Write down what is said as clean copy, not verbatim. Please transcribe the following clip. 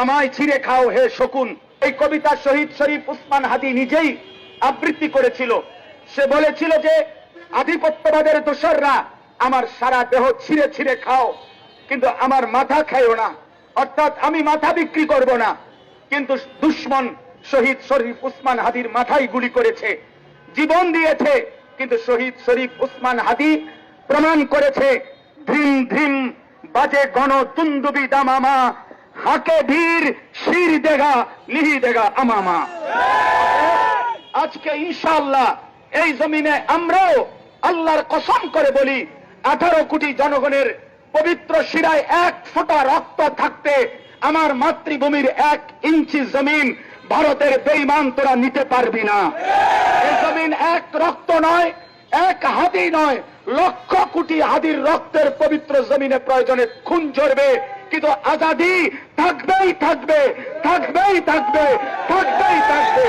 আমায় ছিঁড়ে খাও হে শকুন। এই কবিতা শহীদ শরীফ উসমান হাদি নিজেই আবৃত্তি করেছিল। সে বলেছিল যে আধিপত্যবাদের দোসররা আমার সারা দেহ ছিঁড়ে ছিঁড়ে খাও, কিন্তু আমার মাথা খাইও না, অর্থাৎ আমি মাথা বিক্রি করব না। কিন্তু দুশ্মন শহীদ শরীফ উসমান হাদির মাথায় গুলি করেছে, জীবন দিয়েছে, কিন্তু শহীদ শরীফ উসমান হাদি প্রমাণ করেছে ধ্রিম ধ্রিম বাজে গণ তুন্দুবি দামামা, হাকে ধীর শির দেগা লিহি দেগা আমামা। আজকে ইনশাআল্লাহ এই জমিনে আমরাও আল্লাহর কসম করে বলি, 18 কোটি জনগণের পবিত্র শিরায় 1 ফোঁটা রক্ত থাকতে আমার মাতৃভূমির 1 ইঞ্চি জমিন ভারতের বেঈমান তোরা নিতে পারবি না। এই জমিন 1 রক্ত নয়, 1 হাদি নয়, লক্ষ কোটি হাদির রক্তের পবিত্র জমিনে প্রয়োজনে খুন ঝরবে, কিন্তু আজাদি থাকবেই থাকবে, থাকবেই থাকবে, থাকবেই থাকবে।